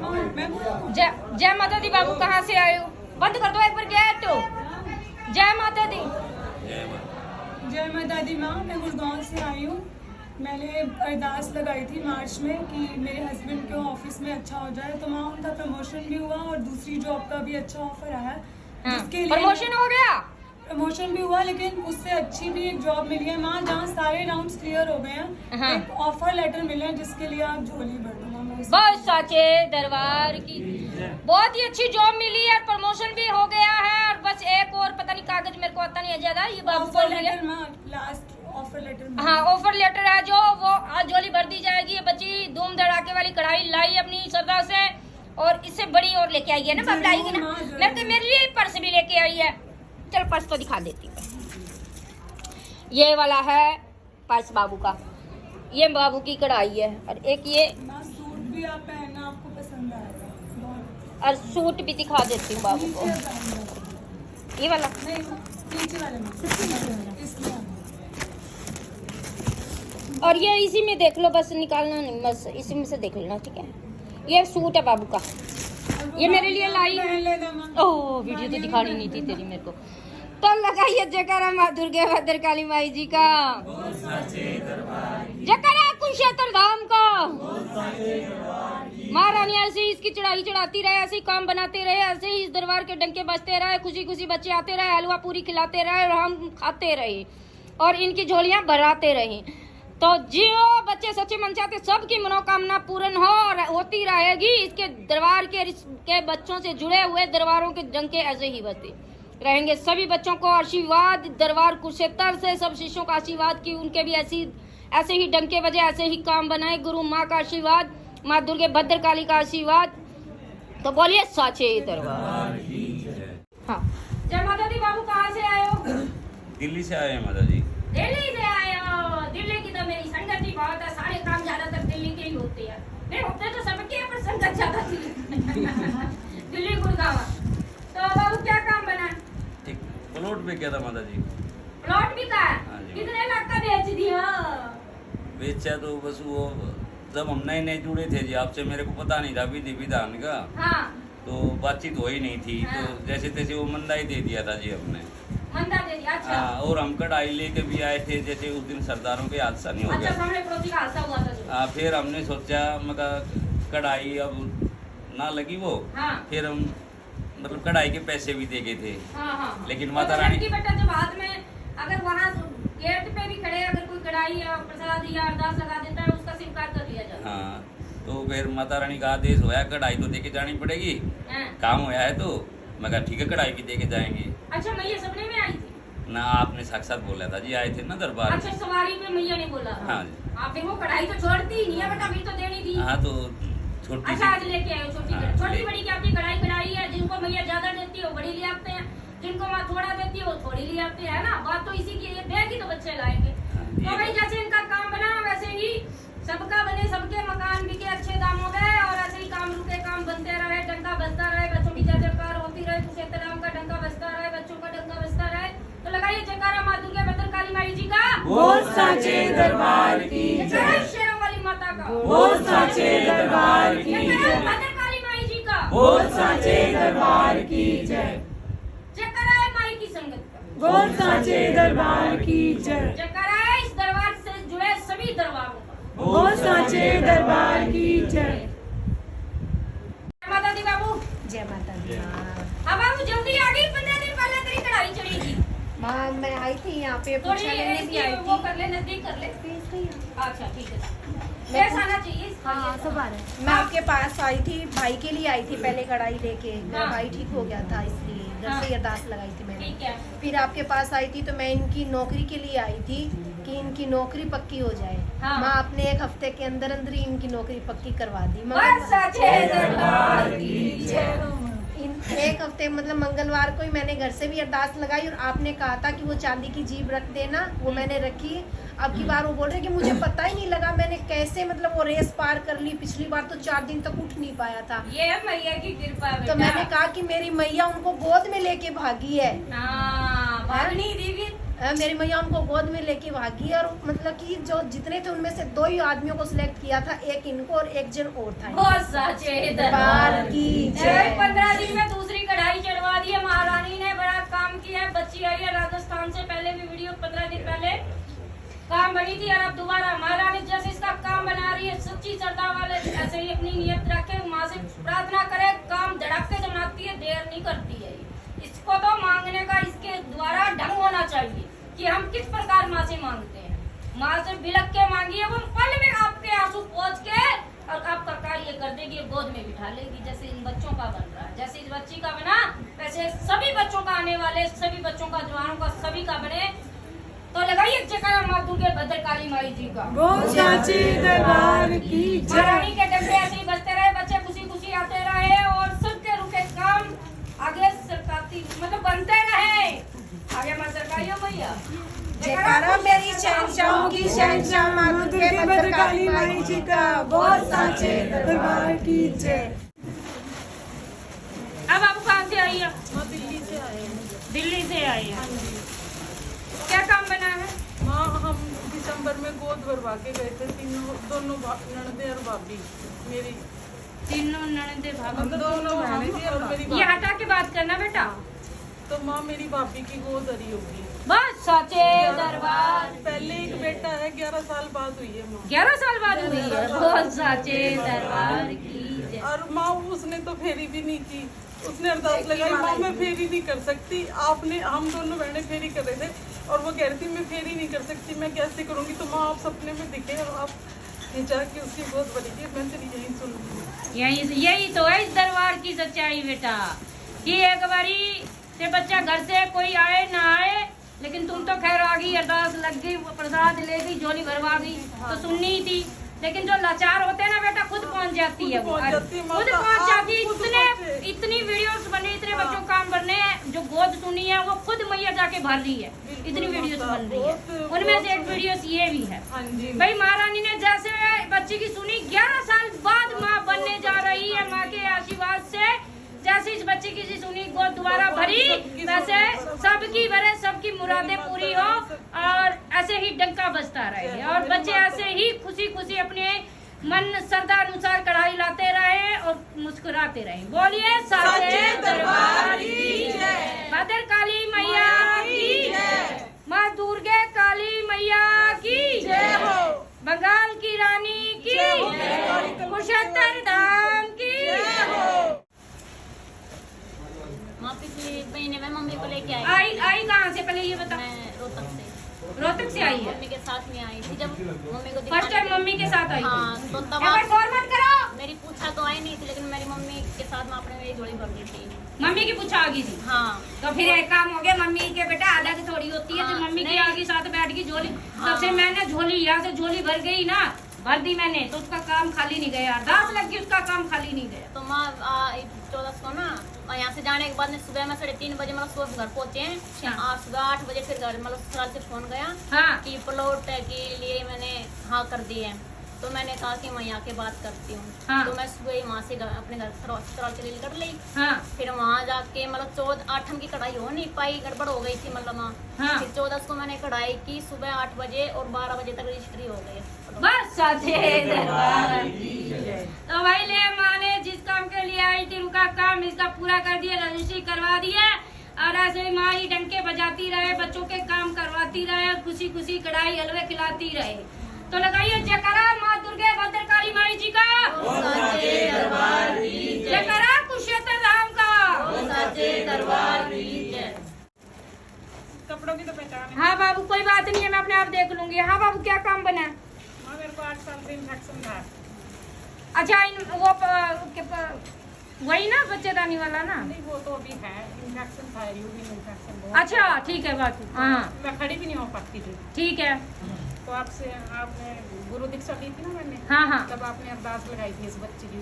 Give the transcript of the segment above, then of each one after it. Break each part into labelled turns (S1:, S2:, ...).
S1: जय माता दी बाबू, कहाँ से आए हो? बंद कर दो एक बार गेट। जय माता दी।
S2: जय माता दी माँ, मैं गुड़गांव से आई हूँ। मैंने अरदास लगाई थी मार्च में कि मेरे हस्बैंड के ऑफिस में अच्छा हो जाए, तो माँ उनका प्रमोशन भी हुआ और दूसरी जॉब का भी अच्छा ऑफर आया, जिसके लिए
S1: प्रमोशन हो गया।
S2: प्रमोशन भी हुआ, लेकिन उससे अच्छी भी एक जॉब मिली है माँ, जहाँ सारे राउंड्स क्लियर हो गए हैं। एक ऑफर लेटर मिला है, जिसके लिए आप झोली भर दो माँ।
S1: बस साचे दरबार की बहुत ही अच्छी जॉब मिली है, प्रमोशन भी हो गया है, और बस एक और पता नहीं कागज मेरे को आता नहीं है ज्यादा, ये बाबू बोल रही है।
S2: लास्ट ऑफर लेटर,
S1: हाँ ऑफर लेटर है जो वो आज झोली भर दी जाएगी। ये बच्ची धूम धड़ाके वाली कढ़ाई लाई अपनी श्रद्धा से, और इससे बड़ी और लेके आई है ना, बाबू लाएगी ना। मेरे लिए पर्स भी लेके आई है। चल पर्स तो दिखा देती हूँ। ये वाला है पर्स बाबू का, ये बाबू की कढ़ाई है, और एक ये
S2: सूट भी आप पहनना, आपको पसंद आएगा।
S1: और सूट भी दिखा देती हूँ बाबू को, ये वाला
S2: नहीं, नीचे वाले में इसकी।
S1: और ये इसी में देख लो, बस निकालना नहीं, बस इसी में से देख लेना, ठीक है। ये सूट है बाबू का, ये मेरे लिए लाई। ओह वीडियो तो दिखानी नहीं थी तेरी मेरे को। तो लगाइए जयकारा माँ दुर्गे भद्रकाली माई जी का, जयकारा कुरुक्षेत्र धाम का। महारानी ऐसे ही इसकी चढ़ाई चढ़ाती रहे, ऐसे ही काम बनाते रहे, ऐसे ही इस दरबार के डंके बजते रहे, खुशी खुशी बच्चे आते रहे, हलवा पूरी खिलाते रहे, और हम खाते रहे, और इनकी झोलियां भराते रहे। तो जो बच्चे सच्चे मन चाहते सबकी मनोकामना पूर्ण हो और होती रहेगी। इसके दरबार के बच्चों से जुड़े हुए दरबारों के डंके ऐसे ही बजते रहेंगे। सभी बच्चों को आशीर्वाद दरबार कुरुक्षेत्र से, सब शिष्यों का आशीर्वाद की उनके भी ऐसे ही डंके बजे, ऐसे ही काम बनाए। गुरु माँ का आशीर्वाद, माँ दुर्गे भद्रकाली का आशीर्वाद। तो बोलिए साचे दरबार। हाँ जय माता दी। बाबू कहाँ से आए हो?
S3: दिल्ली से आए हैं माता जी।
S1: दिल्ली से आए हो? दिल्ली की तो मेरी संगत ही बहुत है, सारे काम ज्यादातर दिल्ली के ही होते हैं। नहीं होते तो सबके हैं, पर संगत ज्यादा थी। दिल्ली गुड़गांव। तो बाबू क्या काम बना?
S3: एक प्लॉट पे क्या था माता जी।
S1: प्लॉट भी का?
S3: हाँ जी।
S1: कितने लाख का बेच दिया?
S3: बेचा तो बस वो जब हम नए नए जुड़े थे जी आपसे, मेरे को पता नहीं था विधि विधान का।
S1: हाँ।
S3: तो बातचीत हो ही नहीं थी।
S1: हाँ।
S3: तो जैसे तैसे वो मंदा ही दे दिया था जी हमने।
S1: मंदा दे दिया? अच्छा।
S3: हाँ, और हम कढ़ाई लेके भी आए थे, जैसे उस दिन सरदारों के हादसा नहीं हो
S1: अच्छा,
S3: गया।
S1: सामने पड़ोसी का हादसा हुआ था जो।
S3: हाँ, फिर हमने सोचा मगर कढ़ाई अब ना लगी वो।
S1: हाँ।
S3: फिर हम मतलब कढ़ाई के पैसे भी दे गए थे।
S1: हाँ हाँ।
S3: लेकिन माता रानी
S1: की बेटा जब हाथ में अगर वहाँ गेट पे भी खड़े अगर कोई कढ़ाई या प्रसाद या अरदास लगा देता है, उसका स्वीकार कर लिया जाता है।
S3: हाँ, तो फिर माता रानी का आदेश होया कढ़ाई तो देके जानी पड़ेगी।
S1: हाँ।
S3: काम होया है तो मैं कहा ठीक है कढ़ाई भी देके जाएंगे।
S1: अच्छा, मैया सपने में आई थी
S3: ना, आपने साक्षात बोला था जी, आए थे ना दरबार।
S1: अच्छा, सवारी पे मैया ने बोला।
S3: हाँ जी।
S1: आप फिर वो कढ़ाई तो छोड़ती ही नहीं है बेटा, अभी तो देनी थी।
S3: हाँ, तो छोटी
S1: अच्छा, आज लेके आए हो छोटी।
S3: हाँ,
S1: छोटी बड़ी की आपकी कढ़ाई कढ़ाई है, जिनको मैया ज्यादा देती है वो बड़ी ले आते हैं, जिनको माँ थोड़ा देती है वो थोड़ी ले आते हैं ना। बात तो इसी की है, देगी तो बच्चे लाएंगे। तो भाई जैसे इनका काम बना वैसे ही सबका बने, सबके मकान बिके अच्छे दामों में, और ऐसे ही काम रुके, काम बनते रहे, डंका बजता रहे, बच्चों की जय जयकार होती रहे, कुरुक्षेत्र राम का डंका बजता रहे, बच्चों का डंका बजता रहे। तो लगाइए जयकारा माँ दुर्गे भद्रकाली माई जी का,
S2: बोल साचे दरबार की
S1: जय। शेरों वाली माता का,
S2: बोल साचे दरबार की
S1: जयकारा भद्रकाली माई जी का,
S2: बोल साचे दरबार की जय।
S1: जयकारा माई की संगत का,
S2: बोल साचे दरबार की जय।
S1: जयकारा इस दरबार से जुड़े सभी दरबारों का,
S2: बोल साचे दरबार की जय।
S1: माता दी बाबू।
S4: जय माता दी माँ।
S1: हाँ बाबू जल्दी आ गई, 15 दिन पहले तेरी कढ़ाई चढ़ी थी।
S4: माँ मैं आई थी यहाँ पे
S1: थोड़ी
S4: पूछा लेने भी आई
S1: वो
S4: थी।
S1: कर ले, नजदीक कर ले। अच्छा ठीक है,
S4: मैं
S1: फ्रेश आना चाहिए।
S4: हाँ सब आ रहे हैं। मैं आपके पास आई थी, भाई के लिए आई थी पहले कढ़ाई लेके। मेरा
S1: हाँ।
S4: भाई ठीक हो गया था, इसलिए घर से
S1: हाँ।
S4: अरदास लगाई थी मैंने।
S1: ठीक है।
S4: फिर आपके पास आई थी तो मैं इनकी नौकरी के लिए आई थी कि इनकी नौकरी पक्की हो जाए।
S1: हाँ।
S4: माँ आपने 1 हफ्ते के अंदर अंदर ही इनकी नौकरी पक्की करवा दी।
S1: बस साचे दरबार की जय।
S4: 1 हफ्ते मतलब मंगलवार को ही मैंने घर से भी अरदास लगाई, और आपने कहा था कि वो चांदी की जीभ रख देना, वो मैंने रखी। अब की बार वो बोल रहे कि मुझे पता ही नहीं लगा मैंने कैसे मतलब वो रेस पार कर ली। पिछली बार तो 4 दिन तक उठ नहीं पाया था।
S1: ये है मैया की कृपा बेटा।
S4: तो मैंने कहा कि मेरी मैया उनको गोद में लेके भागी है।
S1: हाँ, भागनी दी भी
S4: मेरी मैया उनको गोद में लेके भागी और मतलब कि जो जितने थे उनमें से 2 ही आदमियों को सिलेक्ट किया था, एक इनको और एक जन और था।
S1: बहुत साचे
S4: दरबार की जय।
S1: 15 दिन में दूसरी कढ़ाई चढ़वा दी है महारानी ने, बड़ा काम किया है। बच्ची आई है राजस्थान से, पहले भी वीडियो 15 दिन पहले काम बनी थी और अब दोबारा महारानी जैसे इसका काम बना रही है। सच्ची श्रद्धा वाले ऐसे ही अपनी नियत रखे, माँ से प्रार्थना करे, काम धड़क के जमाती है, देर नहीं करती है। इसको तो मांगने का इसके द्वारा ढंग होना चाहिए कि हम किस प्रकार माँ से मांगते हैं। माँ से बिलक के मांगिए, वो पल में आपके आंसू पहुँच के और आपका कार्य कर देगी, गोद में बिठा लेगी। जैसे इन बच्चों का बन रहा है, जैसे इस बच्ची का बना, वैसे सभी बच्चों का, आने वाले सभी बच्चों का, जवानों का, सभी का बने। तो लगाइए जयकारा माँ दुर्गे भद्रकाली माई जी का।
S2: बोल साचे दरबार की जय।
S1: महारानी के डब्बे ऐसे ही बजते रहे, बच्चे खुशी खुशी आते रहे और सबके रुके काम आगे सरकाती मतलब बनते रहे। आगे माँ सरकारियों भैया
S4: जयकारा मेरी शहंशाहों की शहंशाह माँ दुर्गे भद्रकाली माई जी का। बोल साचे दरबार की जय।
S1: अब आप कहाँ से आई है?
S2: दिल्ली से आए हैं।
S1: दिल्ली से आई है। क्या काम बना है?
S2: माँ हम दिसंबर में गोद भरवा के गए थे, दोनों ननदे और भाभी मेरी,
S1: तीनों ननदे भाभी,
S2: दोनों भाभी और मेरी
S1: ये
S2: भाभी।
S1: हटा के बात करना बेटा।
S2: तो माँ मेरी भाभी की गोद हरी होगी।
S1: बस साचे दरबार।
S2: पहले एक बेटा है, 11 साल बाद हुई है माँ।
S1: 11 साल बाद हुई है। बहुत साचे दरबार की जय।
S2: और माँ उसने तो फेरी भी नहीं की, उसने अरदास लगाई, माँ मैं फेरी नहीं कर सकती। आपने, हम दोनों बहनें फेरी कर रहे थे और वो कह रही थी मैं फेरी नहीं कर सकती, मैं कैसे करूँगी। तो माँ आप सपने में दिखे और आप जाके उसकी गोद भरी, मैं तेरी यही सुन।
S1: यही तो है इस दरबार की सच्चाई बेटा, कि एक बारी से बच्चा घर से कोई आए ना आए, लेकिन तुम तो खैर आ गई, अरदास लग गई, प्रसाद ले गई, झोली भरवा गई, तो सुननी ही थी। लेकिन जो लाचार होते हैं ना बेटा, खुद पहुंच जाती है, वो खुद पहुंच जाती है। इतनी वीडियोस बने, इतने बच्चों काम बनने हैं, जो गोद सुनी है वो खुद मैया जाके भर रही है। इतनी वीडियोस बन रही है, उनमें से एक वीडियोस ये भी है। भाई महारानी ने जैसे बच्ची की सुनी, 11 साल बाद माँ बनने जा रही है, माँ के आशीर्वाद से। जैसे इस बच्चे की सुनी, गोद दोबारा भरी, वैसे सबकी भरे, सबकी मुरादें पूरी हो और ऐसे ही डंका बजता रहे और बच्चे ऐसे ही खुशी खुशी अपने मन श्रद्धा अनुसार कढ़ाई लाते रहे और मुस्कुराते रहे। बोलिए साचे दरबार की जय। भद्रकाली मैया की जय। माँ दुर्गे काली मैया की जय हो। बंगाल की रानी की जय। कुशेश्वर धाम की जय हो।
S5: माँ पिछले महीने में मम्मी को लेके
S1: आई कहाँ से, पहले ये बता।
S5: मैं
S1: रोहतक से आई है।
S5: मम्मी के साथ में आई थी, जब मम्मी को
S1: फर्स्ट टाइम मम्मी के साथ आई
S5: हाँ,
S1: थी।
S5: तो तब
S1: एक बार फॉरवर्ड करो।
S5: मेरी पूछा तो आई नहीं थी, लेकिन मेरी मम्मी के साथ में आपने मेरी झोली भर दी थी।
S1: मम्मी की पूछा आ गई थी।
S5: हाँ,
S1: तो फिर एक काम हो गया, मम्मी के बेटा आधा की थोड़ी होती है, जो मम्मी की आगे साथ बैठ गई झोली, तब से मैंने झोली, यहाँ से झोली भर गई ना, भर दी मैंने, तो उसका काम खाली नहीं गया। अरदास लग गई, उसका काम खाली नहीं गया।
S5: तो माँ 14 को ना यहाँ से जाने के बाद में सुबह में 3:30 बजे मतलब सुबह घर पहुँचे हैं। आज सुबह 8 बजे फिर घर मतलब ससुराल से फोन गया
S1: हाँ।
S5: कि प्लॉट के लिए मैंने हाँ कर दिए। तो मैंने कहा कि मैं यहाँ के बात करती हूँ।
S1: हाँ।
S5: तो मैं सुबह ही वहाँ से अपने घर ससुराल के लिए कर ली।
S1: हाँ।
S5: फिर वहाँ जाके मतलब 14 की कढ़ाई हो नहीं पाई, गड़बड़ हो गई थी मतलब वहाँ।
S1: हाँ।
S5: फिर 14 को मैंने कढ़ाई की सुबह 8 बजे और 12 बजे तक रजिस्ट्री हो गई।
S1: बस साचे दरबार की जय। तो भाई ले माने जिस काम के लिए आई थी, उनका काम इसका पूरा कर दिया, रजिस्ट्री करवा दिया और ऐसे माँ ही डंके बजाती रहे, बच्चों के काम करवाती रहे, खुशी खुशी कढ़ाई हलवे खिलाती रहे। तो लगाइए जयकारा माँ दुर्गे भद्रकाली माई जी का, जयकारा कुशेश्वर धाम का।
S2: कपड़ों की तो पहचान है।
S1: हाँ बाबू कोई बात नहीं है, मैं अपने आप देख लूंगी। हाँ बाबू क्या काम बना?
S2: माँ मेरे को 8 साल से इन्फेक्शन था।
S1: अच्छा वही ना बच्चेदानी वाला ना?
S2: नहीं वो तो अभी है, इन्फेक्शन था, यूरिन इन्फेक्शन बहुत।
S1: अच्छा ठीक है बात। हाँ
S2: मैं खड़ी भी नहीं हो पाती थी।
S1: ठीक है।
S2: तो आपने गुरु दीक्षा ली थी ना मैंने,
S1: हाँ हाँ।
S2: तब आपने अरदास लगाई थी इस बच्चे की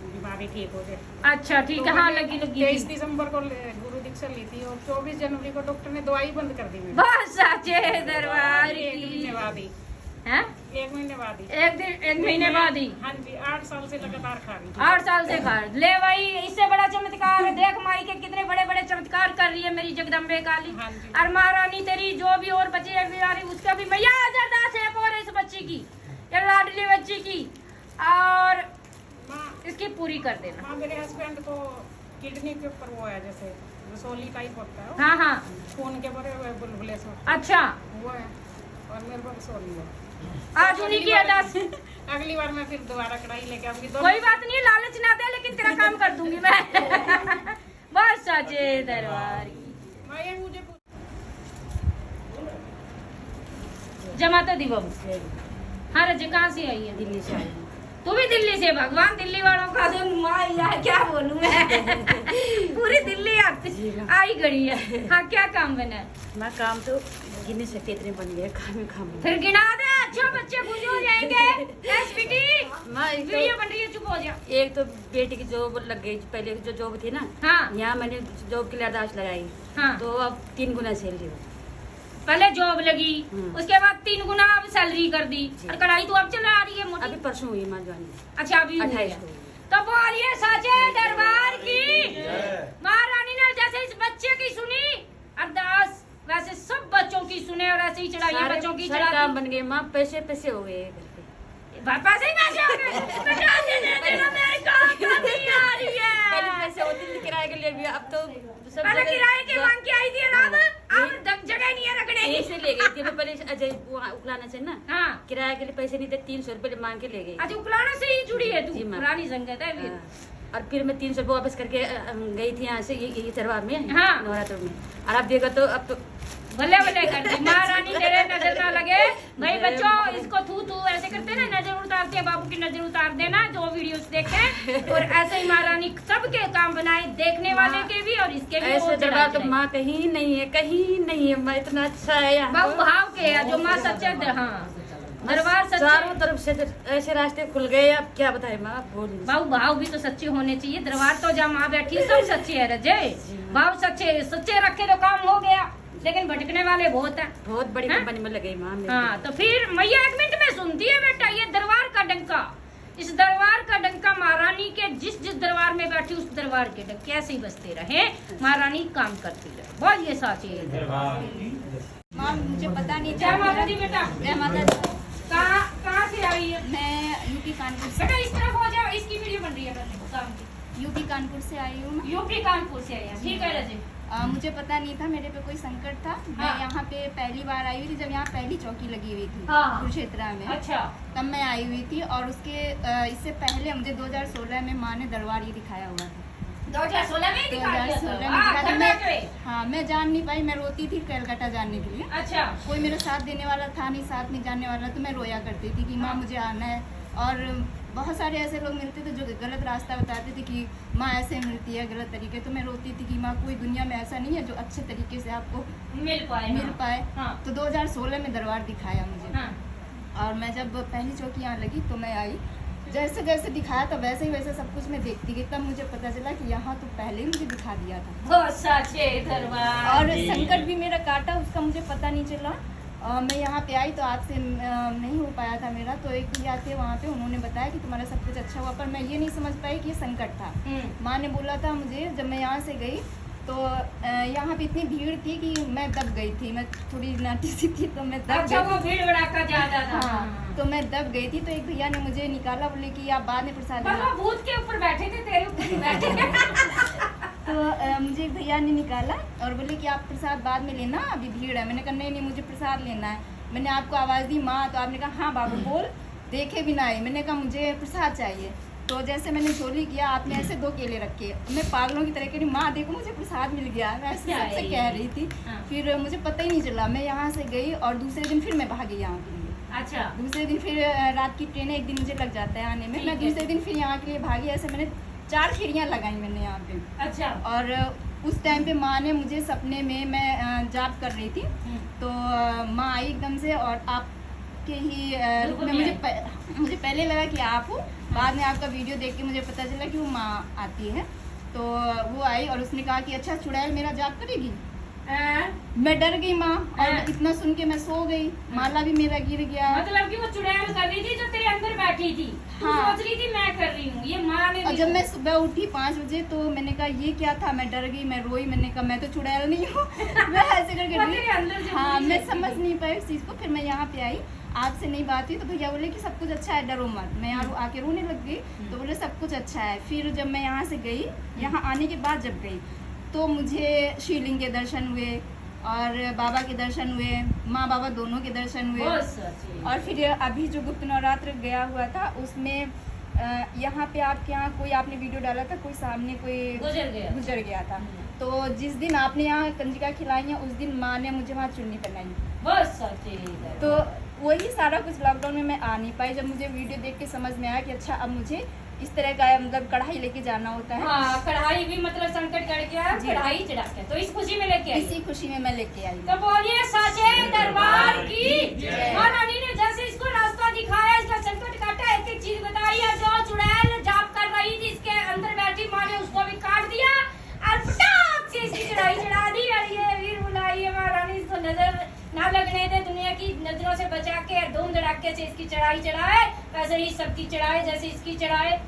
S2: बीमारी ठीक हो जाए।
S1: अच्छा ठीक है। हाँ लगी
S2: 23 दिसंबर को गुरु दीक्षा ली थी और 24 जनवरी को डॉक्टर ने दवाई बंद कर दी मेरी।
S1: बस साचे दरबार
S2: एक
S1: की
S2: महीने बाद ही
S1: हैं?
S6: 1 महीने बाद ही।
S1: एक महीने बाद ही?
S6: हाँ जी, 8 साल से लगातार खा रही थी।
S1: 8 साल से खा रही। ले भाई, इससे बड़ा चमत्कार है। देख माई के कितने बड़े बड़े चमत्कार कर रही है मेरी जगदम्बे काली।
S6: हाँ जी।
S1: और महारानी तेरी जो भी और बची है बीमारी उसका भी मैया अरदास है और इस बच्ची की, ये लाडली बच्ची की, और
S6: माँ
S1: इसकी पूरी कर देना।
S6: माँ मेरे हस्बैंड को किडनी के ऊपर वो है, जैसे रसोली टाइप होता है,
S1: हाँ हाँ,
S6: खून के भरे हुए बुलबुले से
S1: अच्छा।
S6: वो है, और मेरे को रसोली है।
S1: आज उन्हीं की अरदास।
S6: अगली बार मैं फिर दोबारा कढ़ाई लेके आऊंगी।
S1: कोई बात नहीं, लालच ना दे, लेकिन तेरा काम कर दूंगी मैं। बस साचे दरबार की
S6: माँ ये मुझे
S1: जमा तो दी बाबू। हाँ रजे, कहाँ से आई है?
S7: दिल्ली से आई हूँ।
S1: तू भी दिल्ली से? भगवान दिल्ली वालों का तो माया, क्या बोलूं मैं। पूरी दिल्ली आई गई है। हाँ, क्या काम बना है?
S7: मैं काम तो गिन नहीं सकती, इतने बन गए काम।
S1: फिर गिना दे, अच्छा बच्चे खुश हो जाएंगे। एसपीटी
S7: मैं
S1: वीडियो बन रही है, चुप हो जा।
S7: एक तो बेटी की जॉब लग गई, पहले जो जॉब थी ना,
S1: हाँ
S7: यहाँ मैंने जॉब के लिए अरदास लगाई,
S1: हाँ।
S7: तो अब 3 गुना सैलरी हो।
S1: पहले जॉब लगी, उसके बाद 3 गुना अब सैलरी कर दी,
S7: जी।
S1: और कढ़ाई तो अब चला रही है मोटी।
S7: अभी परसों हुई माँ ज्वाइन।
S1: अच्छा, अभी हुई है।
S7: 28 को हुई।
S1: तो बोलिए साचे दरबार की महारानी ने जैसे इस बच्चे की सुनी अरदास, वैसे सब बच्चों की सुने, और ऐसे ही चढ़ाई बच्चों की
S7: सारे काम
S1: चढ़ाई।
S7: बन गए माँ, पैसे पैसे हो गए घर पे।
S1: पैसे ही पैसे हो गए। बेटा दे देना, मेरे काम नहीं आ रही है।
S7: पहले पैसे होते थे किराए के लिए भी, अब तो सब
S1: पहले
S7: जगह-
S1: किराए के मांग के आई थी ना,
S7: हाँ।
S1: अब जगह नहीं है रखने
S7: यहीं
S1: की।
S7: से ले गई थी मैं, पहले अजय वहाँ उकलाना से ना,
S1: हाँ,
S7: किराए के लिए पैसे नहीं थे, 300 रुपये मांग के ले गई।
S1: अच्छा उकलाने से ही जुड़ी है तू?
S7: जी, माँ।
S1: पुरानी संगत है फिर।
S7: हाँ। और फिर मैं 300 रुपये वापस करके गई थी यहाँ से, ये दरबार में,
S1: हाँ।
S7: नवरात्र में। और अब देखो तो अब तो
S1: भले भले कर दी महारानी, तेरे नजर ना लगे भाई। बच्चों, इसको थू ऐसे करते ना, नजर उतारते हैं, बाबू की नजर उतार देना जो वीडियोस देखते हैं। और ऐसे ही महारानी सबके काम बनाए, देखने वाले के भी और इसके भी।
S7: ऐसे दरबार तो माँ कहीं नहीं है, कहीं नहीं है माँ, इतना अच्छा है यहाँ।
S1: बाबू भाव के है जो माँ सच्चे। हाँ, दरबार सच्चे।
S7: चारों तरफ से ऐसे रास्ते खुल गए, अब क्या बताए माँ, आप बोल नहीं
S1: भाव भाव भी तो सच्चे होने चाहिए। दरबार तो जहाँ माँ बैठी है सब सच्चे है रजे। भाव सच्चे रखे तो काम हो गया, लेकिन भटकने वाले बहुत हैं।
S7: बहुत बड़ी
S1: हाँ?
S7: कंपनी में लगे माँ मेरे।
S1: हाँ, तो फिर मैया 1 मिनट में सुनती है बेटा, ये दरबार का डंका, इस दरबार का डंका महारानी के जिस दरबार में बैठी उस दरबार के डंके ऐसे ही बजते रहे, महारानी काम करती रहे। बहुत ये साची है।
S8: माँ मुझे पता नहीं
S1: जय माता दी बेटा।
S8: जय माता दी।
S1: कहाँ से आई है?
S8: मैं यूपी कानपुर से
S1: बेटा इस तरफ हो जाओ, इसकी वीडियो बन रही है काम की।
S8: यूपी कानपुर से आई हूँ।
S1: यूपी कानपुर से आई है, ठीक है रजे।
S8: मुझे पता नहीं था मेरे पे कोई संकट था। मैं
S1: हाँ।
S8: यहाँ पे पहली बार आई हुई थी जब यहाँ पहली चौकी लगी हुई थी
S1: हाँ।
S8: कुरुक्षेत्र में।
S1: अच्छा,
S8: तब मैं आई हुई थी, और उसके इससे पहले मुझे 2016 में माँ ने दरबार ये दिखाया हुआ था।
S1: 2016 में ही दिखा दिया
S8: 2016
S1: था।
S8: में
S1: हाँ,
S8: दिखाया था।
S1: कर्नाटक में।
S8: हाँ, मैं जान नहीं पाई, मैं रोती थी कलकत्ता जाने के लिए।
S1: अच्छा,
S8: कोई मेरे साथ देने वाला था नहीं, साथ नहीं जाने वाला, तो मैं रोया करती थी कि माँ मुझे आना है। और बहुत सारे ऐसे लोग मिलते थे जो गलत रास्ता बताते थे कि माँ ऐसे मिलती है गलत तरीके, तो मैं रोती थी कि माँ कोई दुनिया में ऐसा नहीं है जो अच्छे तरीके से आपको
S1: मिल पाए। हाँ।
S8: तो 2016 में दरबार दिखाया मुझे।
S1: हाँ।
S8: और मैं जब पहली चौकी यहाँ लगी तो मैं आई, जैसे जैसे दिखाया था वैसे ही वैसे सब कुछ मैं देखती गई। तब मुझे पता चला कि यहाँ तो पहले ही मुझे दिखा दिया था,
S1: बहुत साचे दरबार।
S8: और संकट भी मेरा काटा उसका मुझे पता नहीं चला। मैं यहाँ पे आई तो आज से नहीं हो पाया था मेरा, तो एक भैया थे वहाँ पे, उन्होंने बताया कि तुम्हारा सब कुछ अच्छा हुआ, पर मैं ये नहीं समझ पाई कि ये संकट था। माँ ने बोला था मुझे, जब मैं यहाँ से गई तो यहाँ पे इतनी भीड़ थी कि मैं दब गई थी। मैं थोड़ी नाटी सी थी तो मैं दब
S1: अच्छा,
S8: गई।
S1: वो भीड़ भड़ाका ज्यादा था।
S8: हाँ, तो मैं दब गई थी, तो एक भैया ने मुझे निकाला, बोले कि आप बाद में प्रसाद
S1: पर
S8: लेना।
S1: वो भूत के ऊपर बैठे थे, तेरे ऊपर नहीं बैठे।
S8: तो मुझे एक भैया ने निकाला और बोले कि आप प्रसाद बाद में लेना, अभी भीड़ है। मैंने कहा नहीं मुझे प्रसाद लेना है। मैंने आपको आवाज़ दी माँ, तो आपने कहा हाँ बाबू बोल, देखे भी ना आई। मैंने कहा मुझे प्रसाद चाहिए। तो जैसे मैंने झोली किया, आपने ऐसे 2 केले रखे, मैं पागलों की तरह कह रही माँ देखो मुझे प्रसाद मिल गया, मैं ऐसे सबसे कह रही थी।
S1: हाँ।
S8: फिर मुझे पता ही नहीं चला, मैं यहाँ से गई और दूसरे दिन फिर मैं भागी यहाँ के लिए।
S1: अच्छा,
S8: दूसरे दिन फिर रात की ट्रेन एक दिन मुझे लग जाता है आने में,
S1: ठीक
S8: मैं
S1: है।
S8: दूसरे दिन फिर यहाँ के लिए भागी। ऐसे मैंने 4 फेरियाँ लगाई मैंने यहाँ पे।
S1: अच्छा।
S8: और उस टाइम पे माँ ने मुझे सपने में, मैं जाप कर रही थी, तो माँ आई एकदम से, और आपके ही रूप में मुझे पहले लगा कि आप हो, बाद में आपका वीडियो देख के मुझे पता चला कि वो माँ आती है। तो वो आई और उसने कहा कि अच्छा चुड़ैल मेरा जाप करेगी। मैं डर गई माँ, और इतना सुन के मैं सो गई। माला भी मेरा गिर गया।
S1: मतलब कि वो चुड़ैल कर रही थी जो तेरे अंदर बैठी थी। तू
S8: हाँ।
S1: सोच रही थी मैं कर रही हूँ, ये माँ ने
S8: और जब मैं सुबह उठी 5 बजे तो मैंने कहा ये क्या था, मैं डर गई, मैं रोई। मैंने कहा मैं तो चुड़ैल नहीं हूँ। मैं ऐसे करके
S1: वो तेरे अंदर
S8: डरी।
S1: जो
S8: हाँ,
S1: पूरी
S8: मैं
S1: शक्ति
S8: समझ
S1: थी।
S8: नहीं पाई उस चीज़ को। फिर मैं यहाँ पे आई, आपसे नहीं बात हुई तो भैया बोले कि सब कुछ अच्छा है, डरो मत। मैं यहाँ आके रोने लग गई तो बोले सब कुछ अच्छा है। फिर जब मैं यहाँ से गई, यहाँ आने के बाद जब गई तो मुझे शिवलिंग के दर्शन हुए और बाबा के दर्शन हुए, माँ बाबा दोनों के दर्शन हुए।
S1: बहुत सच्ची।
S8: और फिर अभी जो गुप्त नवरात्र गया हुआ था उसमें यहाँ पे आपके यहाँ कोई आपने वीडियो डाला था, कोई सामने कोई गुजर गया था। तो जिस दिन आपने यहाँ कंजिका खिलाई है उस दिन माँ ने मुझे वहाँ चुन्नी पहनाई।
S1: बहुत सच्ची।
S8: तो वही सारा कुछ लॉकडाउन में मैं आ नहीं पाई। जब मुझे वीडियो देख के समझ में आया कि अच्छा अब मुझे इस तरह का मतलब कढ़ाई लेके जाना होता है।
S1: हाँ, कढ़ाई भी मतलब संकट कट गया,
S8: जी।
S1: कढ़ाई चढ़ा के, तो इस खुशी में लेके आई।
S8: इसी खुशी में मैं लेके आई।
S1: तो बोलिए साचे दरबार की
S8: जय।
S1: माँ रानी ने जैसे इसको रास्ता दिखाया, इसका संकट काटा, एक एक चीज बताई, और जो चुड़ैल जाप कर रही थी इसके अंदर बैठी माँ ने उसको भी काट दिया और पटाख से इसकी चढ़ाई चढ़ा दी। और ये वीर बुलाई है माँ रानी, इसको नजर ना लगने दे, दुनिया की नजरों से बचा के धूम धड़ाके से इसकी चढ़ाई चढ़ाए, वैसे ही सबकी चढ़ाए जैसे इसकी चढ़ाए।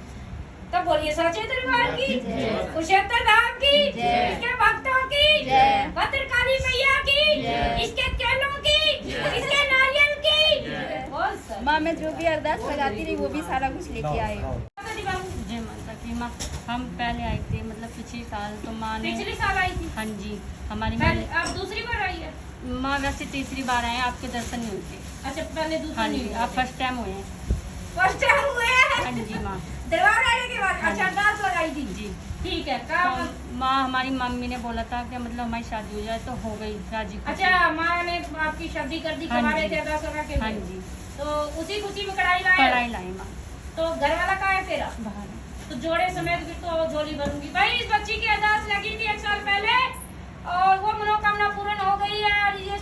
S1: तब बोलिए साचे दरबार की, कुरुक्षेत्र धाम की, इसके भक्तों की, भद्रकाली मैया की, इसके चरणों की, इसके नारियल की। बहुत सर।
S8: माँ मैं जो भी अरदास लगाती रही वो भी सारा कुछ लेके आई।
S7: जय माता की। माँ हम पहले आए थे मतलब पिछले साल, तो माँ ने
S1: पिछले साल आई थी।
S7: हाँ जी हमारी
S1: पहले अब दूसरी बार आई है।
S7: माँ वैसे तीसरी बार आए, आपके दर्शन नहीं होते।
S1: अच्छा, पहले दूसरी
S7: हाँ जी,
S1: नहीं
S7: आप फर्स्ट टाइम हुए हैं।
S1: फर्स्ट टाइम हुए हैं।
S7: हाँ जी माँ।
S1: दरबार आने के बाद अच्छा अरदास लगाई थी।
S7: जी।
S1: ठीक है। कब?
S7: तो माँ हमारी मम्मी ने बोला था कि मतलब हमारी शादी हो जाए, तो हो गई राजी खुशी।
S1: अच्छा, माँ ने आपकी शादी कर दी,
S7: हाँ
S1: हमारे
S7: जी।
S1: थे अरदास लगा के।
S7: हाँ जी।
S1: तो उसी खुशी में कढ़ाई लाए।
S7: कढ़ाई लाए माँ
S1: तो घर वाला कहाँ है तेरा?
S7: बाहर।
S1: तो जोड़े समेत फिर तो झोली भरूंगी। भाई इस बच्ची की अरदास लगी थी 1 साल पहले और वो मनोकामना पूर्ण हो गई है। और ये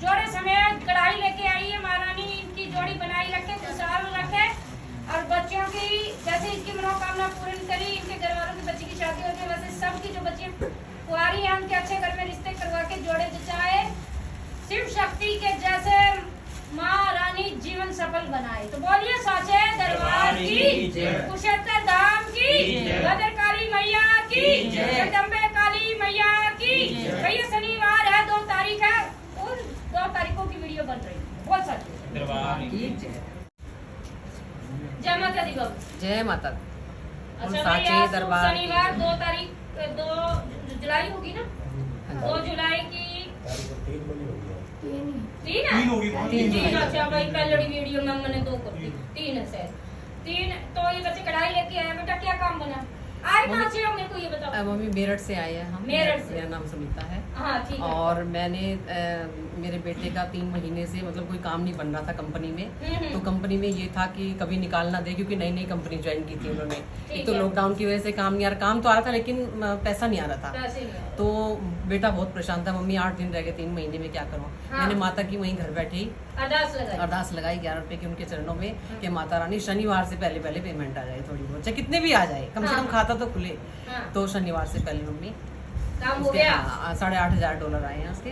S1: जोड़े समेत कढ़ाई लेके आई है। महारानी इनकी जोड़ी बनाई रखे, खुशहाल रखे, और बच्चों की जैसे इसकी मनोकामना पूर्ण करी, इनके घर वालों की बच्ची की शादी होती है वैसे सबकी जो बच्ची कुंवारी हैं उनके अच्छे घर में रिश्ते करवा के जोड़े जचाए। शिव शक्ति के जैसे माँ रानी जीवन सफल बनाए। तो बोलिए साचे दरबार की, कुरुक्षेत्र धाम की, भद्रकाली मैया की, जगदम्बे काली मैया की। भैया शनिवार है, 2 तारीख है, उन 2 तारीखों की वीडियो बन रही है। बहुत सारी जय माता दी बाबू।
S9: जय माता दी।
S1: अच्छा
S9: साचे
S1: भैया,
S9: दरबार
S1: शनिवार 2 तारीख 2 जुलाई होगी ना? 2 जुलाई की 3 अच्छा भाई, पहले वीडियो में मैंने 2 कर दी, 3 है शायद। 3 तो ये बच्चे कढ़ाई लेके आए। बेटा क्या काम बना? आए कहाँ से हो, मेरे को ये बताओ।
S9: मम्मी मेरठ से आए हैं हम।
S1: मेरठ से।
S9: मेरा नाम समिता है।
S1: हाँ ठीक है।
S9: और मैंने मेरे बेटे का 3 महीने से मतलब कोई काम नहीं बन रहा था कंपनी में। तो कंपनी में ये था कि कभी निकाल ना दे, क्योंकि नई नई कंपनी ज्वाइन की थी उन्होंने। एक तो
S1: है।
S9: लॉकडाउन की वजह से काम नहीं आ रहा, काम तो आ रहा था लेकिन पैसा नहीं आ रहा था।
S1: पैसे नहीं आए।
S9: तो बेटा बहुत परेशान था, मम्मी 8 दिन रह गए 3 महीने में, क्या करूँ।
S1: हाँ।
S9: मैंने माता की वहीं घर बैठे ही
S1: अरदास लगाई।
S9: अरदास लगाई 11 रुपए की उनके चरणों में कि माता रानी शनिवार से पहले पहले पेमेंट आ जाए, थोड़ी बहुत, चाहे कितने भी आ जाए, कम से
S1: हाँ।
S9: कम खाता तो खुले।
S1: हाँ।
S9: तो शनिवार से पहले मम्मी
S1: काम हो गया।
S9: $8,500 आए हैं उसके।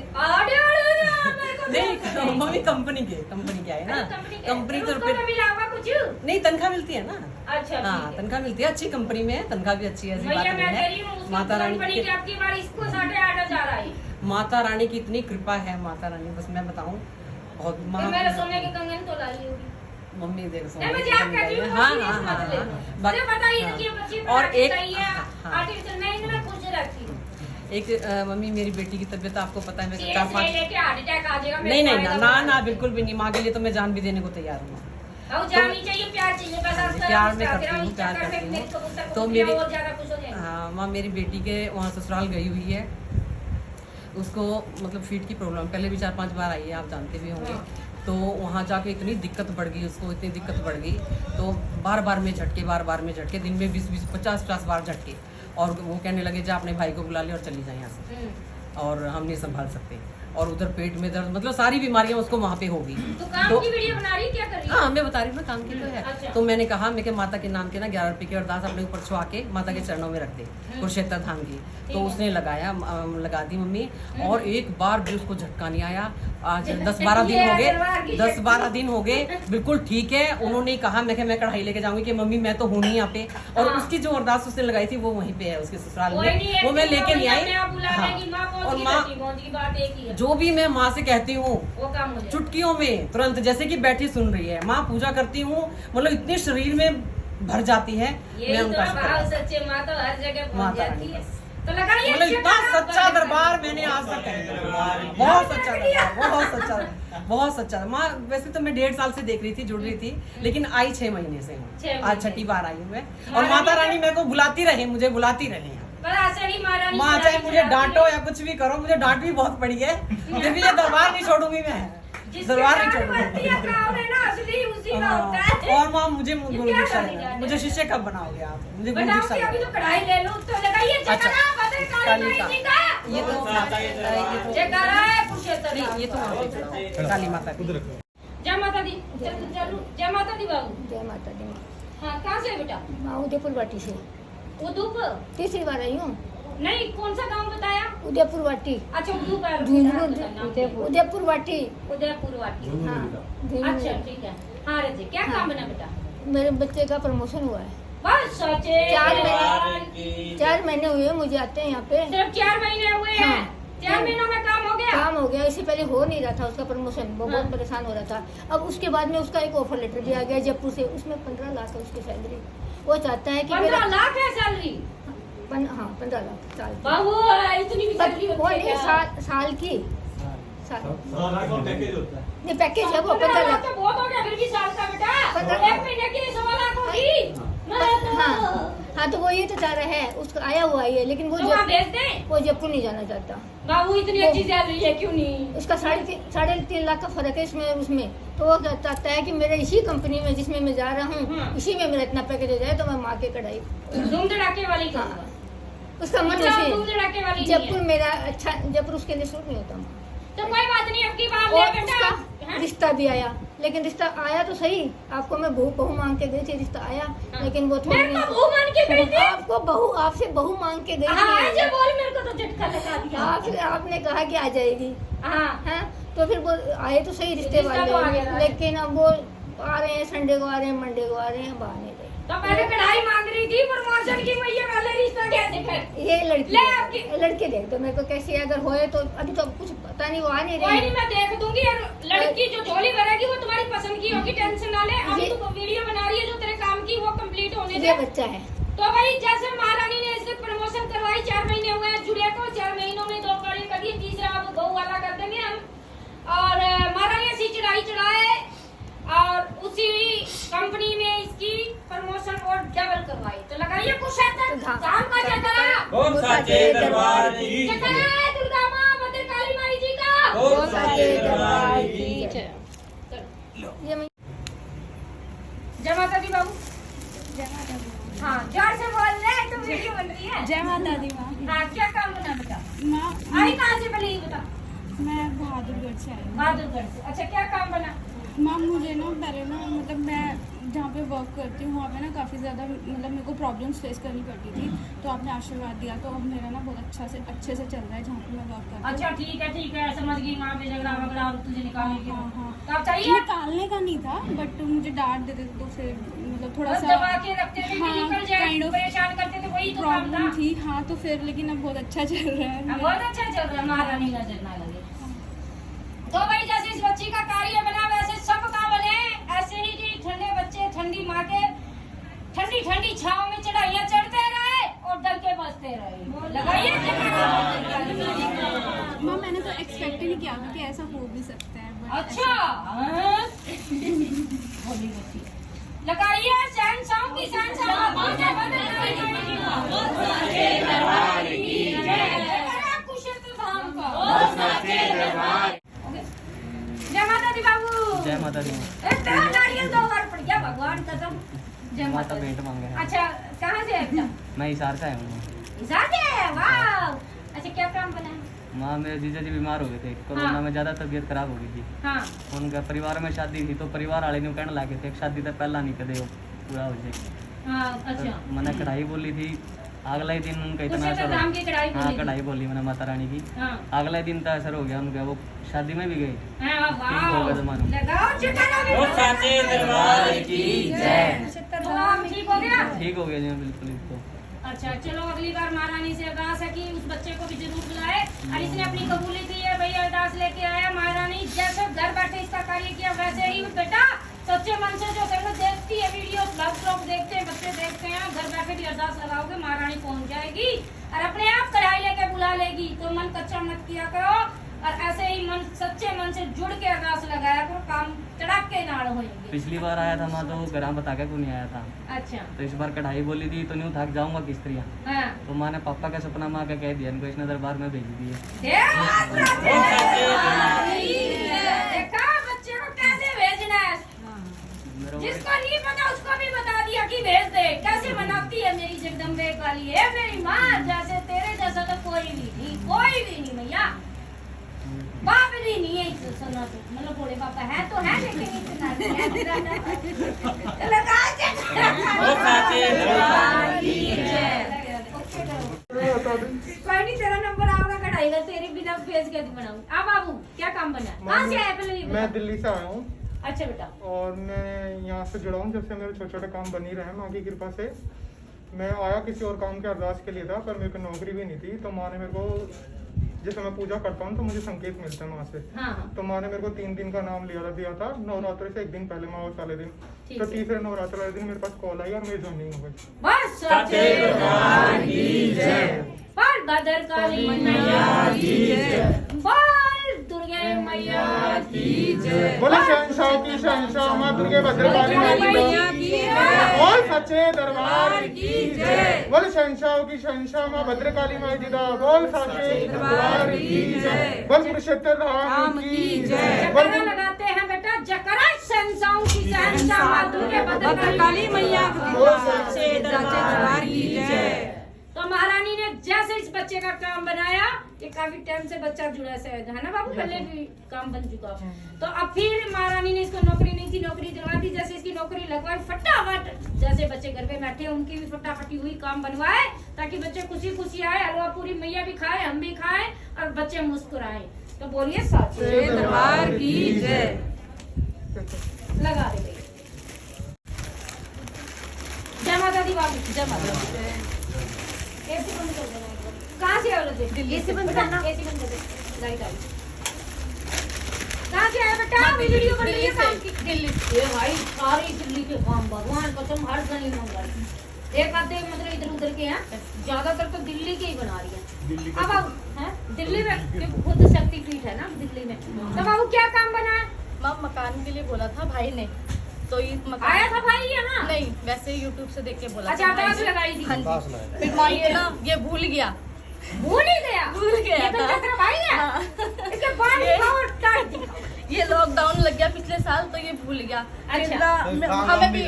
S9: नहीं मम्मी कंपनी के आए ना। कंपनी तो
S1: उसको तो मिला होगा कुछ?
S9: नहीं, तनख्वाह मिलती है ना।
S1: अच्छा
S9: हाँ,
S1: ठीक है।
S9: तनख्वाह मिलती है, अच्छी कंपनी में है, तनख्वाह भी अच्छी है, ऐसी बात
S1: भैया मैं
S9: नहीं
S1: कह रही हूँ
S9: है।
S1: उसकी
S9: माता रानी
S1: कंपनी की आपकी बार इसको 8,500 आई।
S9: माता रानी की इतनी कृपा है, माता रानी बस मैं बताऊं बहुत
S1: तो मेरे सोने के कंगन तो लाई होगी।
S9: मम्मी देखो
S1: नहीं, मैं मजाक कर रही हूँ,
S9: हाँ
S1: serious
S9: हाँ
S1: मत
S9: हाँ
S1: ले।
S9: हाँ।
S1: मुझे पता ही है
S9: हाँ।
S1: कि ये बच्ची
S9: और
S1: पढ़ाई
S9: एक
S1: सही है,
S9: हाँ।
S1: आर्टिफिशियल मैं इन्हें खुश रखती हूँ।
S9: एक मम्मी मेरी बेटी की तबीयत आपको पता है, मैं
S1: सीरियस
S9: 4-5
S1: नहीं लेके हार्ट अटैक आ जाएगा।
S9: नहीं नहीं ना ना ना बिल्कुल भी नहीं, माँ के लिए तो मैं जान भी देने को तैयार हूँ।
S1: और जानी चाहिए, प्यार चाहिए, बस
S9: प्यार में करती हूँ, प्यार करती हूँ। तो मेरी
S1: और ज्यादा खुश हो जाएंगे।
S9: हाँ माँ मेरी बेटी के वहाँ ससुराल गई हुई है, उसको मतलब फीट की प्रॉब्लम पहले भी 4-5 बार आई है, आप जानते भी होंगे। तो वहाँ जाके इतनी दिक्कत बढ़ गई उसको, इतनी दिक्कत बढ़ गई तो बार बार में झटके, दिन में 20-20 50-50 बार झटके। और वो कहने लगे जा अपने भाई को बुला ले और चली जाए यहाँ से, और हम नहीं संभाल सकते। और उधर पेट में दर्द, मतलब सारी बीमारियां उसको वहाँ पे होगी।
S1: तो काम की वीडियो बना रही, क्या कर रही है?
S9: हाँ मैं बता रही हूँ ना, काम की तो है।
S1: अच्छा।
S9: तो मैंने कहा मैं माता के नाम के ना 11 रुपए की अरदास अपने ऊपर छुआ के माता के चरणों में रख दे, कुरुक्षेत्र धाम की। तो उसने लगा दी मम्मी, और एक बार भी उसको झटका नहीं आया। आज 10-12 दिन हो गए, 10-12 दिन हो गए, बिल्कुल ठीक है। उन्होंने कहा मैं कढ़ाई लेके जाऊंगी कि मम्मी मैं तो हूँ नहीं यहाँ पे, और उसकी जो अरदास उसने लगाई थी वो वहीं पे है उसके ससुराल में, वो मैं लेके नहीं आई। हाँ। और माँ, जो भी मैं माँ से कहती हूँ चुटकियों में तुरंत, जैसे कि बैठी सुन रही है। माँ पूजा करती हूँ, मतलब इतने शरीर में भर जाती है। मैं उनका
S1: सच्चे माँ तो हर जगह पहुंच जाती है। तो
S9: मतलब इतना सच्चा दरबार मैंने आज तक नहीं, बहुत सच्चा दरबार, बहुत सच्चा। माँ वैसे तो मैं 1.5 साल से देख रही थी, जुड़ रही थी, लेकिन आई 6 महीने से हूँ। आज 6ठी बार आई हूँ मैं। और माता रानी मेरे को बुलाती रहे, मुझे बुलाती रहे। माँ चाहे मुझे डांटो या कुछ भी करो, मुझे डांट भी बहुत पड़ी है, फिर भी ये दरबार नहीं छोड़ूंगी मैं, दरबार नहीं छोड़ूंगी। और माँ मुझे गुरु दीक्षा लेना, मुझे शिष्य कब बनाओगे आप? मुझे गुरु दीक्षा लेना।
S1: तो कढ़ाई ले लो तो लगाइए
S9: काली का ये तो काली माता की।
S1: जय माता दी। जय माता दी बाबू।
S8: जय माता दी।
S1: हाँ, कहाँ से बेटा?
S8: माँ उदयपुर वाटी से
S1: उदयपुर।
S8: तीसरी बार आई हूँ।
S1: नहीं, कौन सा गांव बताया?
S8: उदयपुर वाटी।
S1: अच्छा,
S8: उदयपुर वाटी।
S1: उदयपुर वाटी।
S8: हाँ।
S1: अच्छा ठीक है। हाँ रजी, क्या काम बना बेटा?
S8: मेरे बच्चे का प्रमोशन हुआ है।
S1: बस सच्चे
S8: 4 महीने हुए मुझे आते हैं यहाँ पे।
S1: सिर्फ 4 महीने हुए हैं?
S8: हाँ।
S1: 4 महीनों में काम हो गया?
S8: काम हो गया। इससे पहले हो नहीं रहा था उसका प्रमोशन, वो बहुत परेशान हो रहा था। अब उसके बाद में उसका एक ऑफर लेटर भी आ गया जयपुर से, उसमें 15 लाख है उसकी सैलरी। वो चाहता है कि
S1: 15 लाख है सैलरी?
S8: हाँ 15 लाख साल
S1: बाबू, इतनी भी सैलरी
S8: वो
S1: होती है
S8: नहीं,
S1: क्या?
S8: साल की
S10: पैकेज होता है।
S8: नहीं, पैकेज है वो 15 लाख।
S1: तो बहुत हो गया, फिर भी साल का बेटा। 1 महीने की 1.25 लाख होगी।
S8: हाँ तो वो ये तो चाह रहा है, उसका आया हुआ है, लेकिन वो
S1: तो वहाँ भेज दें?
S8: वो जयपुर नहीं जाना चाहता।
S1: बाबू इतनी अच्छी सैलरी है, क्यों नहीं?
S8: उसका 3.5 लाख का फर्क है इसमें उसमें। तो वो चाहता है कि मेरे इसी कंपनी में जिसमें मैं जा रहा हूँ, इसी में मेरा इतना पैकेज हो जाए तो मैं माँ के कढ़ाई
S1: धूम धड़ाके वाली का।
S8: हाँ, उसका मन
S1: धूम धड़ाके वाली
S8: जयपुर मेरा अच्छा, जयपुर उसके लिए सूट नहीं होता।
S1: तो कोई बात नहीं, अब की बात ले
S8: और
S1: बेटा।
S8: उसका रिश्ता भी आया, लेकिन रिश्ता आया तो सही। आपको मैं बहू मांग के गई थी, रिश्ता आया, लेकिन वो थोड़ी
S1: मेरे को बहू मांग के गई थी?
S8: आपको बहू, आपसे बहू मांग के गई
S1: हाँ,
S8: थी।
S1: जो बोल, मेरे को तो झटका लगा दिया।
S8: आपने कहा कि आ जाएगी।
S1: हाँ,
S8: तो फिर वो आए तो सही रिश्ते
S1: रिश्ता तो आ
S8: वाले,
S1: गया।
S8: लेकिन अब वो आ रहे हैं, संडे को आ रहे हैं, मंडे को आ रहे हैं, बाहर नहीं रहे।
S1: तो पहले कढ़ाई मांग रही थी प्रमोशन की, मैं ये वाला रिश्ता कैसे कर?
S8: ये लड़की
S1: ले आपकी
S8: लड़के देख दो मेरे को कैसी है, अगर होए तो। अभी तो कुछ पता नहीं, वो आ नहीं
S1: कोई
S8: रही।
S1: नहीं, मैं देख दूंगी। और लड़की जो झोली भरेगी वो तुम्हारी पसंद की होगी, टेंशन ना ले। अभी
S8: ये-
S1: तो वीडियो बना रही है जो तेरे काम की, वो कंप्लीट होने
S8: ये
S1: दे।
S8: बच्चा है।
S1: तो भाई जैसे महारानी ने इससे प्रमोशन करवाई, 4 महीने हुए हैं जुड़े को, 4 महीनों में 2 कड़ी करी, तीसरा अब गौ वाला कर देंगे हम। और महारानी ऐसी चढ़ाई चढ़ाए और उसी कंपनी में इसकी प्रमोशन और डबल करवाई। तो लगाइए कुछ धाम का चक्करा।
S3: बोल साचे दरबार की जय।
S1: चक्करा है दुर्गा माँ भद्रकाली माई जी का।
S3: बोल साचे दरबार की
S8: ये मैं-
S1: जय माता दी बाबू। हाँ, जोर से बोल रहे, तो वीडियो बन रही है।
S7: जय माता दी माँ।
S1: हाँ, क्या काम बना बेटा?
S7: माँ
S1: आई कहाँ से बनी बता?
S7: मैं बहादुरगढ़ से आई हूँ।
S1: बहादुरगढ़ से। अच्छा, क्या काम बना?
S7: माँ मुझे ना पहले ना, मतलब मैं जहाँ पे वर्क करती हूँ वहाँ पे ना काफ़ी ज़्यादा मतलब मेरे को प्रॉब्लम्स फेस करनी पड़ती थी। तो आपने आशीर्वाद दिया, तो अब मेरा ना बहुत अच्छे से चल रहा है जहाँ पे मैं वर्क करती हूँ।
S1: अच्छा ठीक है, समझ गई। वहाँ पे झगड़ा वगड़ा और तुझे निकालने के
S7: हाँ हाँ।
S1: कब चाहिए?
S7: निकालने का नहीं था, बट मुझे डांट देते थे तो फिर मतलब थोड़ा
S1: बस
S7: सा
S1: दबा के रखते थे कि निकल जाए,
S7: kind of
S1: परेशान करते थे, वही तो काम था।
S7: प्रॉब्लम थी। हाँ, तो फिर लेकिन अब बहुत अच्छा चल रहा है।
S1: बहुत अच्छा चल रहा है, महारानी नजर ना लगे। तो भाई जैसे इस बच्ची का कार्य बना वैसे सबका बने। ऐसे ही कि ठंडे बच्चे ठंडी माँ के ठंडी ठंडी छाव में चढ़ाइयाँ चढ़ते रहे और डर के बचते रहे। लगाइए
S7: माँ, मैंने तो एक्सपेक्ट ही नहीं किया था कि ऐसा हो भी सकता है। but
S1: अच्छा बोली बच्ची लगाइए सैन साउंड की सैन साउंड जय माता दी बाबू।
S10: जय माता दी।
S1: नारियल 2 बार पड़ गया, भगवान कसम। जय
S10: माता भेंट मांगे हैं।
S1: अच्छा, कहाँ से है बेटा?
S10: मैं हिसार का हूँ।
S1: हिसार से है, वाह। अच्छा, क्या काम बना है?
S10: माँ मेरे जीजा जी बीमार हो गए थे, कोरोना में ज़्यादा तबीयत खराब हो गई थी।
S1: हाँ
S10: उनका परिवार में शादी थी तो परिवार वाले ने कहने लगे थे शादी तो पहला नहीं कदे हो पूरा हो जाए।
S1: हाँ अच्छा
S10: तो मैंने कढ़ाई बोली थी, अगला ही दिन उनका इतना
S1: उससे
S10: असर
S1: तो राम की कढ़ाई
S10: हाँ
S1: बोली थी।
S10: कढ़ाई बोली मैंने माता रानी की।
S1: हाँ
S10: अगला ही दिन तो असर हो गया उनका, वो शादी में भी गए।
S1: हाँ,
S10: ठीक हो गया जमाना।
S1: लगाओ चटाना
S3: वो साचे दरबार की जय।
S1: तो अब ठीक हो गया।
S10: ठीक हो गया जी बिल्कुल इसको।
S1: अच्छा चलो अगली बार महारानी से अरदास है कि उस बच्चे को भी जरूर बुलाए और इसने अपनी कबूली दी है भाई, अरदास लेके आया। महारानी जैसे घर बैठे इसका कार्य किया वैसे ही बेटा सच्चे मन से जो संगत देखती है वीडियो, लोग देखते हैं, बच्चे देखते हैं, घर बैठे भी अरदास लगाओगे महारानी पहुंच जाएगी और अपने आप कढ़ाई लेके बुला लेगी। तो मन कच्चा मत किया करो और ऐसे ही मन सच्चे मन से जुड़ के अरदास लगाया करो, काम चढ़ाके नाड़ होंगे।
S10: पिछली बार आया था माँ तो वो घर बता के क्यों नहीं आया था।
S1: अच्छा
S10: तो इस बार कढ़ाई बोली थी तो न्यू थक जाऊंगा किस तरह।
S1: हाँ
S10: तो माँ ने पापा का सपना माँ का कह दिया, इनको इसने दरबार में भेज दिए।
S1: देखा बच्चे को कैसे भेजना है, जिसको नहीं पता उसको भी बता दिया कि भेज दे। कैसे बनाती है मेरी जगदम्बे काली है मेरी माँ, जैसे तेरे जैसा तो कोई भी नहीं, कोई भी नहीं मैया। बाप भी नहीं है इस सुना तो मतलब बड़े पापा है तो है लेकिन इतना नहीं है। लगा
S3: वो साचे दरबार की जय।
S1: कोई नहीं तेरा नंबर आएगा कढ़ाई का, तेरे बिना भेज के बनाऊं। अब बाबू क्या काम बना, कहाँ से आया पहले ये
S11: मैं
S1: बता।
S11: दिल्ली से आया हूँ
S1: अच्छा बेटा
S11: और मैं यहाँ से जुड़ा हूँ जब से मेरे छोटे छोटे काम बन ही रहे हैं माँ की कृपा से। मैं आया किसी और काम के अरदास के लिए था पर मेरे को नौकरी भी नहीं थी, तो माँ ने मेरे को जैसे मैं पूजा करता हूँ तो मुझे संकेत मिलता है माँ से।
S1: हाँ
S11: तो माँ ने मेरे को 3 दिन का नाम दिया था नवरात्र से 1 दिन पहले माँ वाले दिन।
S1: ठीक
S11: तो
S1: है।
S11: तीसरे नवरात्र वाले दिन मेरे पास कॉल आई और मेरी ज्वाइनिंग हो गई।
S1: बस
S3: साचे दरबार की जय।
S1: पर भद्र काली मैया की जय, बोल दुर्गे मैया की जय,
S11: बोले शहंशाह की शहंशाह माँ दुर्गे भद्रकाली मैया की जय, बोल सच्चे दरबार की जय, बोल शहंशाह की शहंशाह माँ भद्रकाली माई जी दा, बोल सच्चे दरबार की जय, बोल कुरुक्षेत्र धाम की जय, बोल
S1: जकरा लगाते हैं बेटा जकरा शहंशाहों की शहंशाह माँ दुर्गे भद्रकाली मैया
S6: सच्चे दरबार की जय।
S1: तो महारानी ने जैसे इस बच्चे का काम बनाया, ये काफी टाइम से बच्चा जुड़ा से है ना बाबू, पहले भी काम बन चुका। तो अब फिर महारानी ने इसको नौकरी नहीं थी, नौकरी दिलवा दी। जैसे इसकी नौकरी लगवाई फटाफट, जैसे बच्चे घर पे बैठे उनकी भी फटाफटी हुई, काम बनवाए ताकि बच्चे खुशी खुशी आए, हलवा पूरी मैया भी खाए, हम भी खाए और बच्चे मुस्कुराए। तो बोलिए साचे दरबार की जय। लगा दे भाई। जय माता दी बाबू, जय माता दी। एसी बंद कर देना एक बार। कहाँ से आए थे? दिल्ली से बंद करना। एसी बंद कर दे। लाइट आ गई। कहाँ से आए बेटा? वीडियो बन रही है काम की। दिल्ली से। ये भाई सारी दिल्ली के काम, भगवान कसम हर गली में हो रही। एक आधे मतलब इधर उधर के हैं, ज्यादातर तो दिल्ली के ही बना रही है। अब हैं दिल्ली में खुद शक्तिपीठ है ना दिल्ली में। तो बाबू क्या काम बना है?
S8: माँ मकान के लिए बोला था भाई ने, तो ये मकान
S1: आया था भाई यहाँ?
S8: नहीं, वैसे यूट्यूब से देख के बोला
S1: अच्छा
S8: था भाई
S1: आवाज
S8: ने।
S1: लगाई थी।
S8: हाँ जी। फिर माँ ये ना ये भूल गया
S1: भूल ही गया।
S8: भूल गया
S1: ये तो
S8: था।
S1: तेरा भाई है।
S8: हाँ।
S1: इसके बाल दिखाओ और टाट दिखाओ।
S8: ये लॉकडाउन लग गया पिछले साल तो ये भूल गया।
S1: अच्छा।
S8: फिर ना हमें भी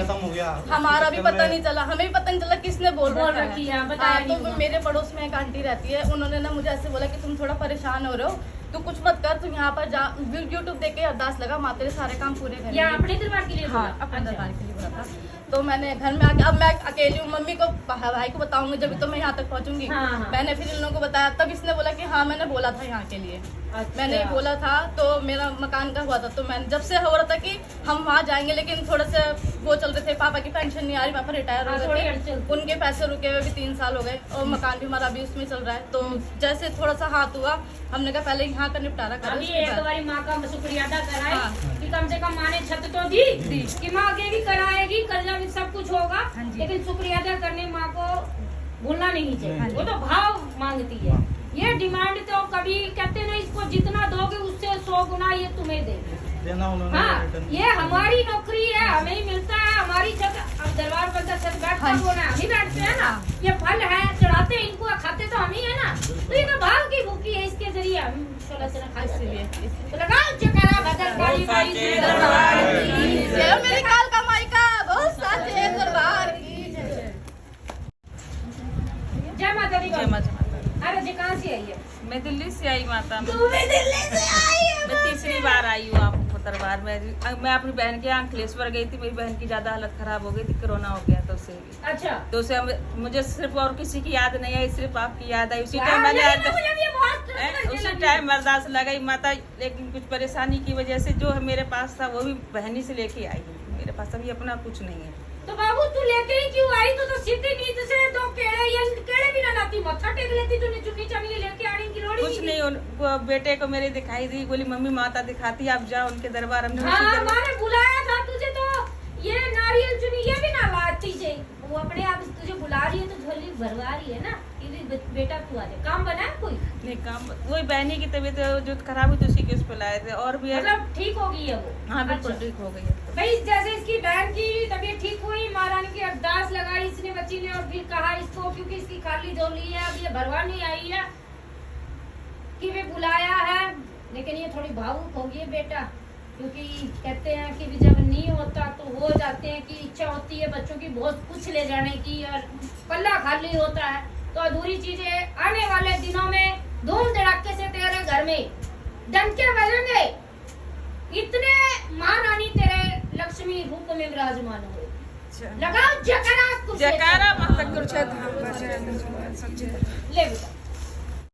S8: हमारा भी पता नहीं चला, हमें भी पता नहीं चला किसने बोल
S1: रखी है, बताया नहीं
S8: तो
S1: होगा।
S8: मेरे पड़ोस में एक आंटी रहती है, उन्होंने ना मुझे ऐसे बोला कि तुम थोड़ा परेशान हो रहे हो, तू कुछ मत कर, तुम यहाँ पर जा यूट्यूब देख के अरदास लगा, माँ तेरे सारे काम पूरे करेंगे।
S1: या अपने दरबार के लिए
S8: हाँ,
S1: बोला?
S8: अपने
S1: अच्छा।
S8: दरबार के लिए बोला था। तो मैंने घर में आके, अब मैं अकेली हूँ, मम्मी को भाई को बताऊंगी जब तो मैं यहाँ तक पहुँचूंगी।
S1: हाँ, हाँ।
S8: मैंने फिर इन लोगों को बताया, तब इसने बोला कि हाँ मैंने बोला था यहाँ के लिए।
S1: अच्छा।
S8: मैंने बोला था तो मेरा मकान का हुआ था, तो मैंने जब से हो रहा था कि हम वहाँ जाएंगे, लेकिन थोड़े से वो चल रहे थे, पापा की पेंशन नहीं आ रही, पापा रिटायर हो
S1: हाँ, थोड़ी
S8: गए
S1: अड़चन।
S8: थे, उनके पैसे रुके हुए भी 3 साल हो गए और मकान भी हमारा अभी उसमें चल रहा है। तो जैसे थोड़ा सा हाथ हुआ, हमने कहा पहले यहाँ का निपटारा करें,
S1: अभी
S8: उसके
S1: एक
S8: बाद।
S1: बारी माँ का शुक्रिया अदा कराए
S8: हाँ।
S1: कि कम से कम माँ ने छत तो दी कि माँ आगे भी कराएगी, कर्जा भी सब कुछ होगा, लेकिन शुक्रिया अदा करने माँ को भूलना नहीं चाहिए। वो तो भाव मांगती है। ये डिमांड तो कभी कहते ना, इसको जितना दोगे उससे 100 गुना ये तुम्हें देगी। हाँ, ये हमारी नौकरी है, हमें ही मिलता है, हमारी छत। अब दरबार पर छत बैठता कौन है? हम ही बैठते हैं ना। ये फल है, चढ़ाते इनको, खाते तो हम ही है ना। तो ये तो भाव की भूखी है, इसके जरिए हम थोड़ा सा खा सकते हैं। तो लगाओ चकारा भद्रकाली माई के दरबार की जय।
S8: मेरे काल का मायका बहुत साचे दरबार की जय।
S1: जय माता दी।
S8: जय माता दी।
S1: अरे जी कहाँ से आई है?
S6: मैं दिल्ली से आई माता।
S1: तू भी दिल्ली से आई है?
S6: मैं तीसरी बार आई हूँ आपको दरबार में। मैं अपनी बहन के यहाँ अंकलेश्वर गई थी, मेरी बहन की ज्यादा हालत खराब हो गई थी, कोरोना हो गया तो उसे भी।
S1: अच्छा
S6: तो उसे मुझे सिर्फ और किसी की याद नहीं आई, सिर्फ आपकी याद आई। उसी
S1: वाह,
S6: टाइम मैंने
S1: लेकिन मुझे भी बहुत
S6: उसी टाइम अरदास लगाई माता, लेकिन कुछ परेशानी की वजह से जो मेरे पास था वो भी बहनी से लेके आई हूँ। मेरे पास अभी अपना कुछ नहीं है।
S1: तो बाबू तू लेके ही क्यों आई? तो सीधी नींद से दो केड़े भी ना लाती, मत्था टेक लेती, तूने चुन्नी चांदी लेके आने की लोड़ ही
S6: कुछ नहीं, उनको बेटे को मेरे दिखाई दी, बोली मम्मी माता दिखाती, आप जाओ उनके दरबार। हमने उसी
S1: हाँ,
S6: दरबार-
S1: मैंने बुलाया था तुझे, तो ये नारियल चुनी ये भी ना लाती से, वो अपने आप तुझे बुला रही है तो झोली भरवा रही है ना कि बेटा तू आ जा। काम बना है कोई?
S6: नहीं काम, वही बहनी की तबीयत जो खराब हुई थी उसी के उस पे लाए थे, और भी
S1: मतलब ठीक हो गई है वो?
S6: हाँ बिल्कुल
S1: अच्छा।
S6: ठीक हो गई है।
S1: भाई जैसे इसकी बहन की तबीयत ठीक हुई, महारानी की अरदास लगाई इसने बच्ची ने, और फिर कहा इसको, क्योंकि इसकी खाली झोली है, अब ये भरवा नहीं आई है कि भी बुलाया है, लेकिन ये थोड़ी भावुक होगी बेटा, क्योंकि कहते हैं कि भी जब नहीं होता तो हो जाते हैं कि इच्छा होती है बच्चों की बहुत कुछ ले जाने की, और पल्ला खाली होता है तो अधूरी चीजें। आने वाले दिनों में धूम धड़ाके से तेरे घर में डंके बजेंगे, इतने महारानी तेरे लक्ष्मी रूप में विराजमान हुए। लगाओ जयकारा,
S6: जयकारा माता कुरुक्षेत्र।
S1: ले बेटा।